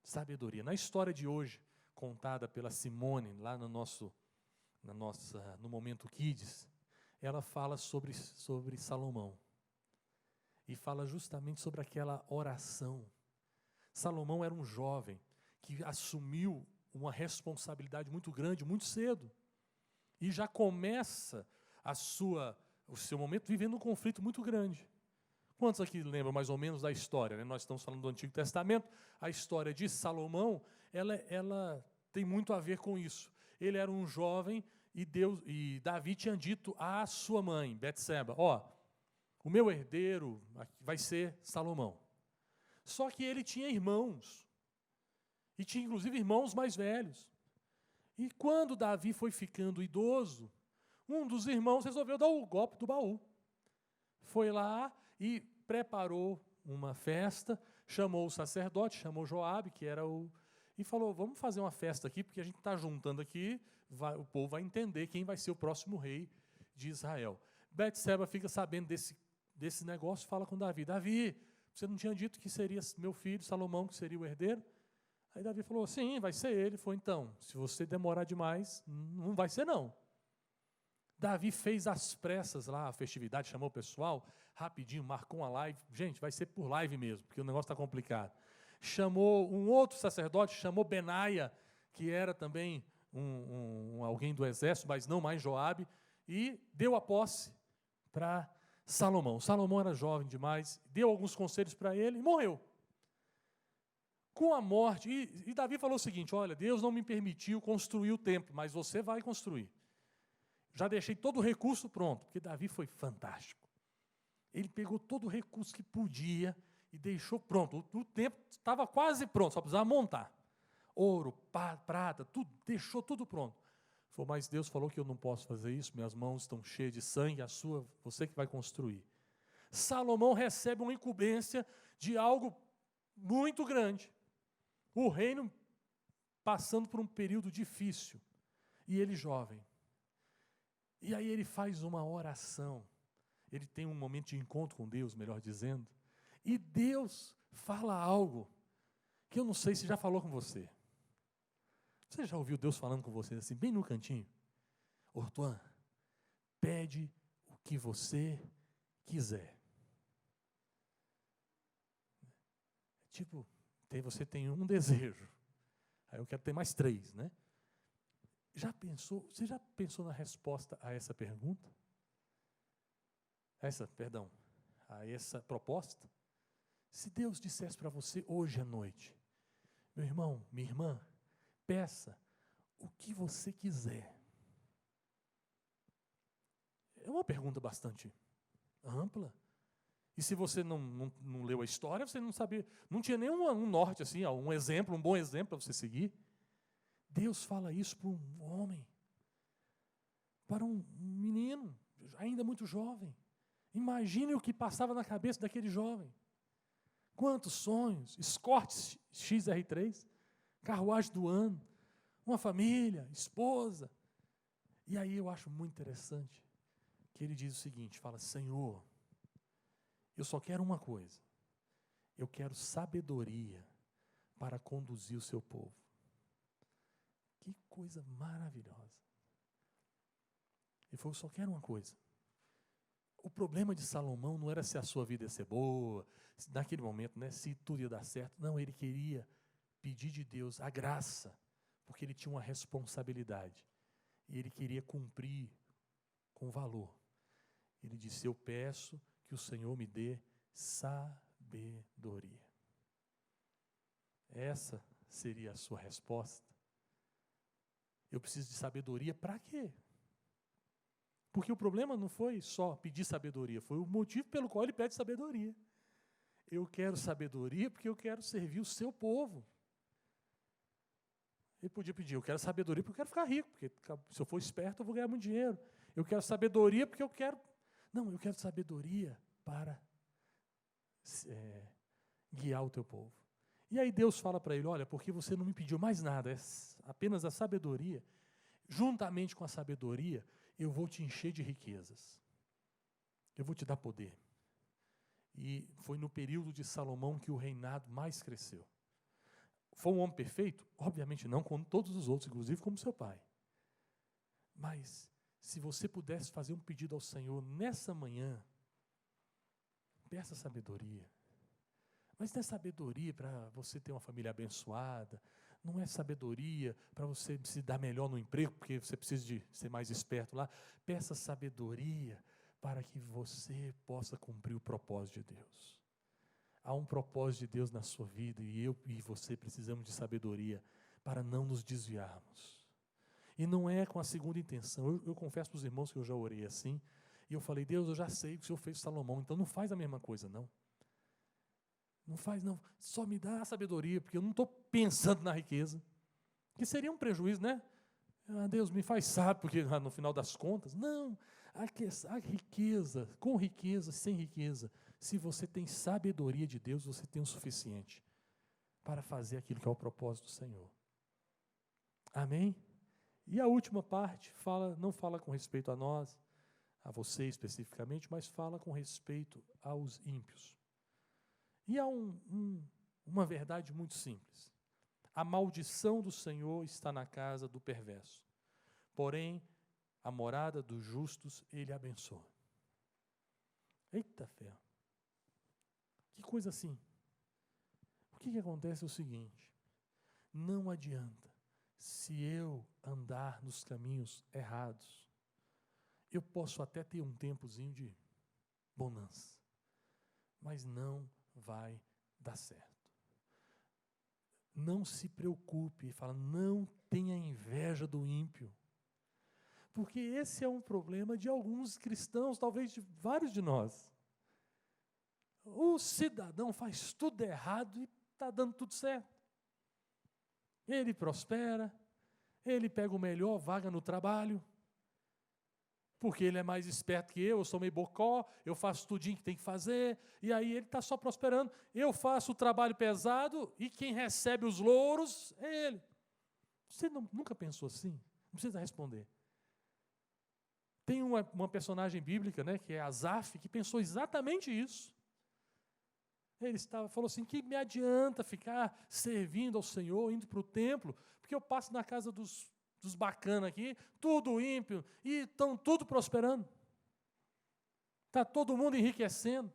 Sabedoria. Na história de hoje, contada pela Simone, lá no Momento Kids, ela fala sobre Salomão. E fala justamente sobre aquela oração. Salomão era um jovem que assumiu uma responsabilidade muito grande, muito cedo. E já começa o seu momento vivendo um conflito muito grande. Quantos aqui lembram mais ou menos da história? Né? Nós estamos falando do Antigo Testamento. A história de Salomão, ela tem muito a ver com isso. Ele era um jovem e Davi tinha dito à sua mãe, Betseba, o meu herdeiro vai ser Salomão. Só que ele tinha irmãos. E tinha inclusive irmãos mais velhos. E quando Davi foi ficando idoso, um dos irmãos resolveu dar o golpe do baú. Foi lá e preparou uma festa, chamou o sacerdote, chamou Joabe, que era e falou, vamos fazer uma festa aqui, porque a gente está juntando aqui, o povo vai entender quem vai ser o próximo rei de Israel. Betseba fica sabendo desse negócio, fala com Davi, Davi, você não tinha dito que seria meu filho, Salomão, que seria o herdeiro? Aí Davi falou, sim, vai ser ele. Ele falou, então, se você demorar demais, não vai ser não. Davi fez às pressas lá a festividade, chamou o pessoal, rapidinho, marcou uma live. Gente, vai ser por live mesmo, porque o negócio está complicado. Chamou um outro sacerdote, chamou Benaia, que era também alguém do exército, mas não mais Joabe, e deu a posse para Salomão. Salomão era jovem demais, deu alguns conselhos para ele e morreu. Com a morte, e Davi falou o seguinte, olha, Deus não me permitiu construir o templo, mas você vai construir. Já deixei todo o recurso pronto, porque Davi foi fantástico. Ele pegou todo o recurso que podia e deixou pronto. O templo estava quase pronto, só precisava montar. Ouro, prata, tudo, deixou tudo pronto. Falou, mas Deus falou que eu não posso fazer isso, minhas mãos estão cheias de sangue, você que vai construir. Salomão recebe uma incumbência de algo muito grande. O reino passando por um período difícil. E ele jovem. E aí ele faz uma oração. Ele tem um momento de encontro com Deus, melhor dizendo. E Deus fala algo que eu não sei se já falou com você. Você já ouviu Deus falando com você assim, bem no cantinho? Ortuan, pede o que você quiser. Tipo, você tem um desejo. Aí eu quero ter mais 3, né? Você já pensou na resposta a essa pergunta? A essa proposta? Se Deus dissesse para você hoje à noite, meu irmão, minha irmã, peça o que você quiser. É uma pergunta bastante ampla. E se você não leu a história, você não sabia, não tinha nenhum norte, assim, um exemplo, um bom exemplo para você seguir. Deus fala isso para um homem, para um menino, ainda muito jovem. Imagine o que passava na cabeça daquele jovem. Quantos sonhos, Escort XR3, carruagem do ano, uma família, esposa. E aí eu acho muito interessante que ele diz o seguinte, fala, Senhor, eu só quero uma coisa, eu quero sabedoria para conduzir o seu povo. Que coisa maravilhosa. Ele falou, eu só quero uma coisa. O problema de Salomão não era se a sua vida ia ser boa, naquele momento, né, se tudo ia dar certo. Não, ele queria pedir de Deus a graça, porque ele tinha uma responsabilidade. E ele queria cumprir com valor. Ele disse, eu peço que o Senhor me dê sabedoria. Essa seria a sua resposta. Eu preciso de sabedoria para quê? Porque o problema não foi só pedir sabedoria, foi o motivo pelo qual ele pede sabedoria. Eu quero sabedoria porque eu quero servir o seu povo. Ele podia pedir, eu quero sabedoria porque eu quero ficar rico, porque se eu for esperto eu vou ganhar muito dinheiro. Eu quero sabedoria porque eu quero... Não, eu quero sabedoria para guiar o teu povo. E aí Deus fala para ele, olha, porque você não me pediu mais nada, é apenas a sabedoria. Juntamente com a sabedoria, eu vou te encher de riquezas. Eu vou te dar poder. E foi no período de Salomão que o reinado mais cresceu. Foi um homem perfeito? Obviamente não, como todos os outros, inclusive como seu pai. Mas, se você pudesse fazer um pedido ao Senhor nessa manhã, peça sabedoria. Mas não é sabedoria para você ter uma família abençoada, não é sabedoria para você se dar melhor no emprego, porque você precisa de ser mais esperto lá. Peça sabedoria para que você possa cumprir o propósito de Deus. Há um propósito de Deus na sua vida e eu e você precisamos de sabedoria para não nos desviarmos. E não é com a segunda intenção. Eu confesso para os irmãos que eu já orei assim, e eu falei, Deus, eu já sei o que o Senhor fez com Salomão, então não faz a mesma coisa, não. Não faz, não. Só me dá a sabedoria, porque eu não estou pensando na riqueza. Que seria um prejuízo, né? Ah, Deus, me faz sábio, porque no final das contas, não. A riqueza, com riqueza, sem riqueza, se você tem sabedoria de Deus, você tem o suficiente para fazer aquilo que é o propósito do Senhor. Amém? E a última parte não fala com respeito a nós, a você especificamente, mas fala com respeito aos ímpios. E há uma verdade muito simples. A maldição do Senhor está na casa do perverso. Porém, a morada dos justos Ele abençoa. Eita fé! Que coisa assim. O que acontece é o seguinte. Não adianta, se eu andar nos caminhos errados, eu posso até ter um tempozinho de bonança, mas não vai dar certo. Não se preocupe, fala, não tenha inveja do ímpio. Porque esse é um problema de alguns cristãos, talvez de vários de nós. O cidadão faz tudo errado e está dando tudo certo. Ele prospera, ele pega o melhor vaga no trabalho, porque ele é mais esperto que eu sou meio bocó, eu faço tudinho que tem que fazer, e aí ele está só prosperando. Eu faço o trabalho pesado e quem recebe os louros é ele. Você nunca pensou assim? Não precisa responder. Tem uma personagem bíblica, né, que é Asaf, que pensou exatamente isso. Ele falou assim, que me adianta ficar servindo ao Senhor, indo para o templo, porque eu passo na casa dos bacanas aqui, tudo ímpio, e estão tudo prosperando. Está todo mundo enriquecendo.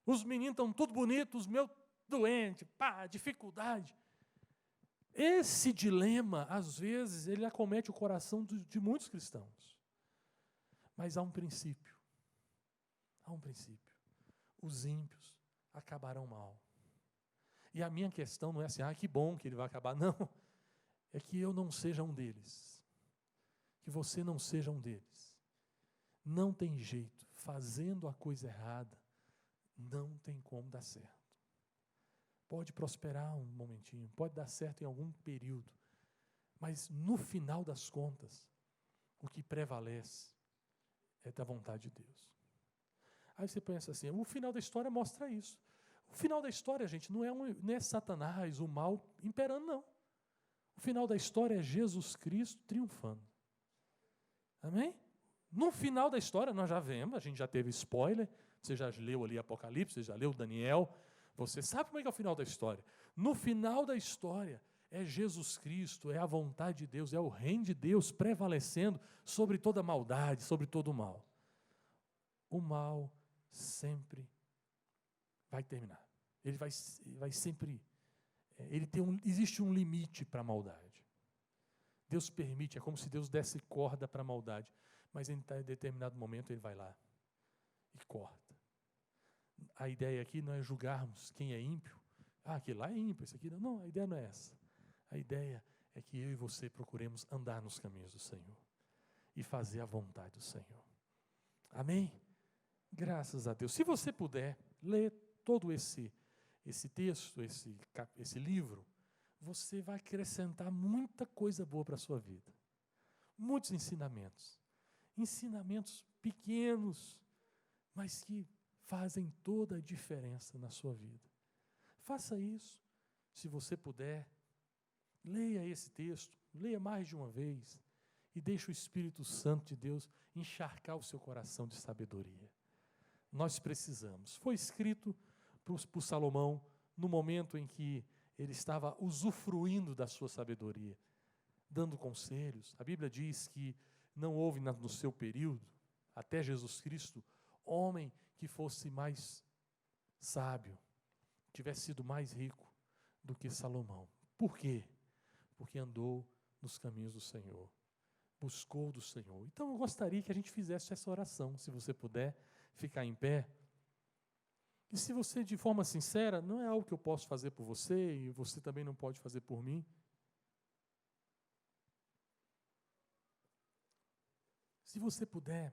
Os meninos estão tudo bonitos, os meus doentes, dificuldade. Esse dilema, às vezes, ele acomete o coração de muitos cristãos. Mas há um princípio. Há um princípio. Os ímpios acabarão mal. E a minha questão não é assim, que bom que ele vai acabar. Não. É que eu não seja um deles. Que você não seja um deles. Não tem jeito. Fazendo a coisa errada, não tem como dar certo. Pode prosperar um momentinho, pode dar certo em algum período, mas no final das contas, o que prevalece é da vontade de Deus. Aí você pensa assim, o final da história mostra isso. O final da história, gente, não é Satanás, o mal imperando, não. O final da história é Jesus Cristo triunfando. Amém? No final da história, nós já vemos, a gente já teve spoiler, você já leu ali Apocalipse, você já leu Daniel, você sabe como é que é o final da história. No final da história, é Jesus Cristo, é a vontade de Deus, é o reino de Deus prevalecendo sobre toda maldade, sobre todo o mal. O mal sempre vai terminar. Ele vai sempre... existe um limite para a maldade. Deus permite, é como se Deus desse corda para a maldade, mas em determinado momento ele vai lá e corta. A ideia aqui não é julgarmos quem é ímpio. Aquele lá é ímpio, esse aqui não. Não, a ideia não é essa. A ideia é que eu e você procuremos andar nos caminhos do Senhor e fazer a vontade do Senhor. Amém? Graças a Deus. Se você puder, ler todo esse texto, esse livro, você vai acrescentar muita coisa boa para a sua vida. Muitos ensinamentos. Ensinamentos pequenos, mas que fazem toda a diferença na sua vida. Faça isso, se você puder. Leia esse texto, leia mais de uma vez e deixe o Espírito Santo de Deus encharcar o seu coração de sabedoria. Nós precisamos. Foi escrito por Salomão no momento em que ele estava usufruindo da sua sabedoria, dando conselhos. A Bíblia diz que não houve no seu período, até Jesus Cristo, homem que fosse mais sábio, tivesse sido mais rico do que Salomão. Por quê? Porque andou nos caminhos do Senhor, buscou do Senhor. Então eu gostaria que a gente fizesse essa oração, se você puder ficar em pé. E se você, de forma sincera, não é algo que eu posso fazer por você e você também não pode fazer por mim. Se você puder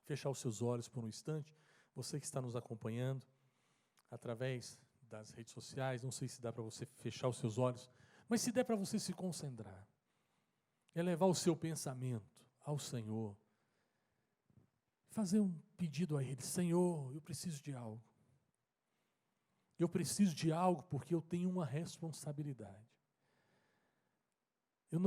fechar os seus olhos por um instante, você que está nos acompanhando através das redes sociais, não sei se dá para você fechar os seus olhos, mas se der para você se concentrar, elevar o seu pensamento ao Senhor, fazer um pedido a Ele: Senhor, eu preciso de algo. Eu preciso de algo porque eu tenho uma responsabilidade. Eu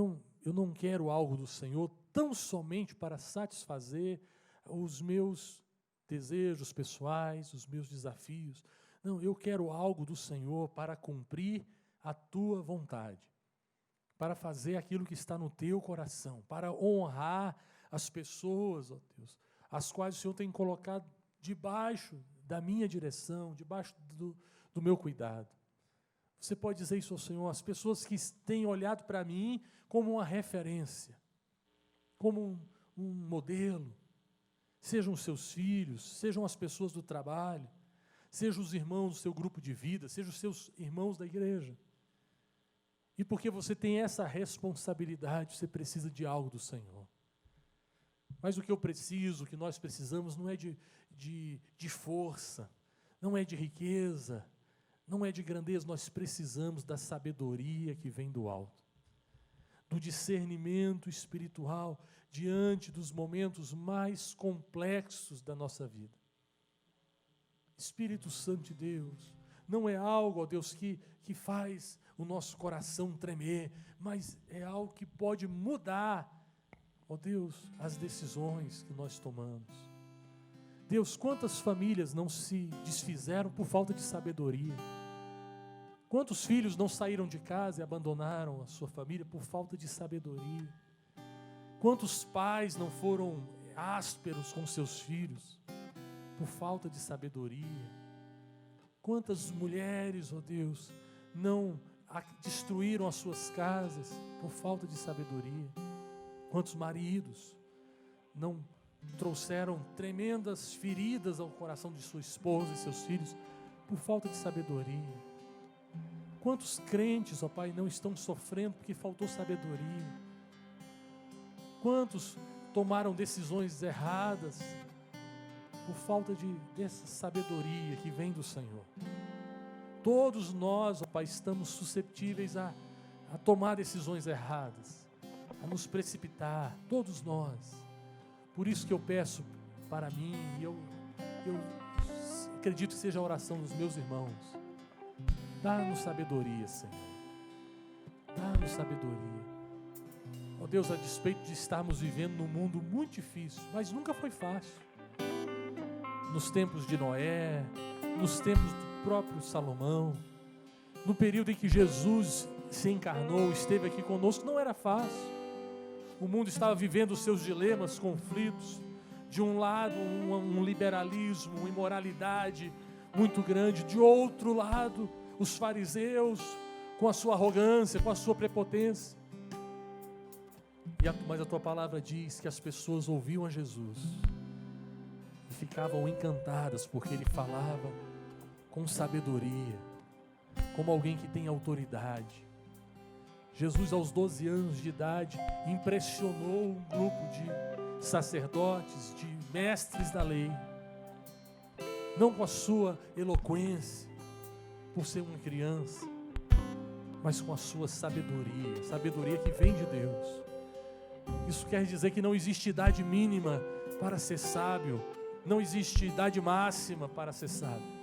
não quero algo do Senhor tão somente para satisfazer os meus desejos pessoais, os meus desafios. Não, eu quero algo do Senhor para cumprir a tua vontade, para fazer aquilo que está no teu coração, para honrar as pessoas, ó Deus, as quais o Senhor tem colocado debaixo da minha direção, debaixo do meu cuidado. Você pode dizer isso ao Senhor, as pessoas que têm olhado para mim como uma referência, como um modelo, sejam os seus filhos, sejam as pessoas do trabalho, sejam os irmãos do seu grupo de vida, sejam os seus irmãos da igreja. E porque você tem essa responsabilidade, você precisa de algo do Senhor. Mas o que eu preciso, o que nós precisamos, não é de força, não é de riqueza, não é de grandeza, nós precisamos da sabedoria que vem do alto, do discernimento espiritual diante dos momentos mais complexos da nossa vida. Espírito Santo de Deus, não é algo, ó Deus, que faz o nosso coração tremer, mas é algo que pode mudar, ó Deus, as decisões que nós tomamos. Deus, quantas famílias não se desfizeram por falta de sabedoria? Quantos filhos não saíram de casa e abandonaram a sua família por falta de sabedoria? Quantos pais não foram ásperos com seus filhos por falta de sabedoria? Quantas mulheres, ó Deus, não destruíram as suas casas por falta de sabedoria? Quantos maridos não trouxeram tremendas feridas ao coração de sua esposa e seus filhos por falta de sabedoria? Quantos crentes, ó Pai, não estão sofrendo porque faltou sabedoria? Quantos tomaram decisões erradas por falta dessa sabedoria que vem do Senhor? Todos nós, ó Pai, estamos suscetíveis a tomar decisões erradas, a nos precipitar, todos nós. Por isso que eu peço para mim, e eu acredito que seja a oração dos meus irmãos, dá-nos sabedoria, Senhor, dá-nos sabedoria. Ó Deus, a despeito de estarmos vivendo num mundo muito difícil, mas nunca foi fácil. Nos tempos de Noé, nos tempos do próprio Salomão, no período em que Jesus se encarnou, esteve aqui conosco, não era fácil. O mundo estava vivendo os seus dilemas, conflitos. De um lado, um liberalismo, uma imoralidade muito grande. De outro lado, os fariseus, com a sua arrogância, com a sua prepotência. Mas a tua palavra diz que as pessoas ouviam a Jesus e ficavam encantadas, porque ele falava com sabedoria, como alguém que tem autoridade. Jesus, aos 12 anos de idade, impressionou um grupo de sacerdotes, de mestres da lei, não com a sua eloquência, por ser uma criança, mas com a sua sabedoria, sabedoria que vem de Deus. Isso quer dizer que não existe idade mínima para ser sábio, não existe idade máxima para ser sábio.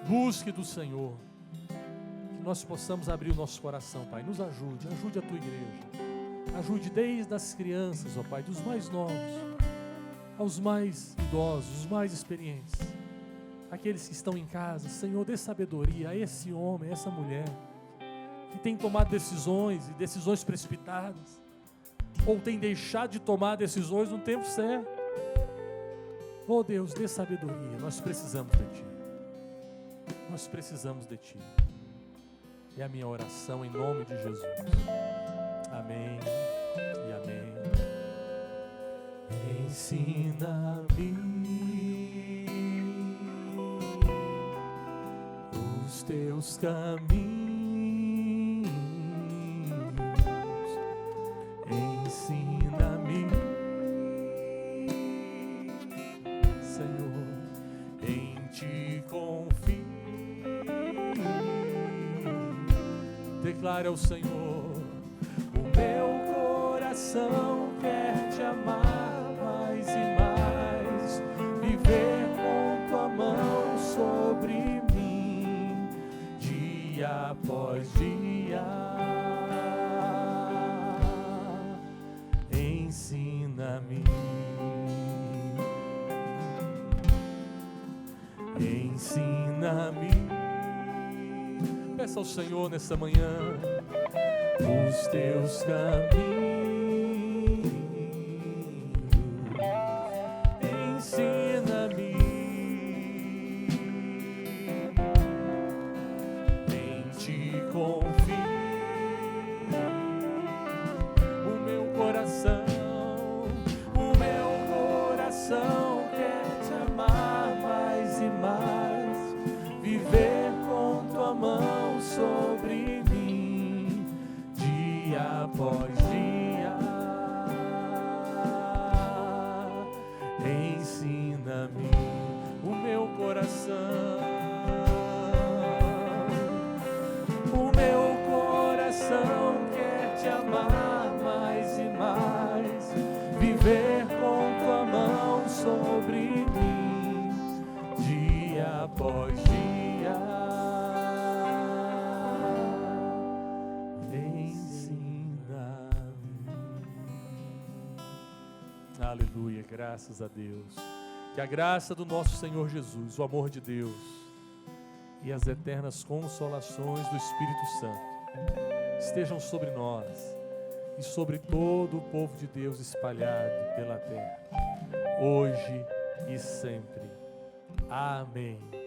Busque do Senhor, que nós possamos abrir o nosso coração, Pai. Nos ajude a tua igreja, ajude desde as crianças, ó Pai, dos mais novos aos mais idosos, os mais experientes, aqueles que estão em casa. Senhor, dê sabedoria a esse homem, a essa mulher que tem tomado decisões e decisões precipitadas, ou tem deixado de tomar decisões no tempo certo. Oh Deus, dê sabedoria, nós precisamos de Ti. Nós precisamos de Ti. É a minha oração em nome de Jesus. Amém e amém. Ensina-me os Teus caminhos. Ensina-me, Senhor, em Ti confio. Declare ao Senhor: o meu coração quer Te amar mais e mais, viver com Tua mão sobre mim, dia após dia. Ensina-me, ensina-me. Peça ao Senhor nessa manhã os Teus caminhos. Ensina-me, em Ti confio. O meu coração quer Te amar mais e mais, viver com Tua mão sobre mim, após dia. Ensina-me o meu coração. O meu coração quer te amar mais e mais, viver com tua mão sobre mim, dia após dia. Ensina-me. Aleluia, graças a Deus. Que a graça do nosso Senhor Jesus, o amor de Deus e as eternas consolações do Espírito Santo estejam sobre nós e sobre todo o povo de Deus espalhado pela terra, hoje e sempre. Amém.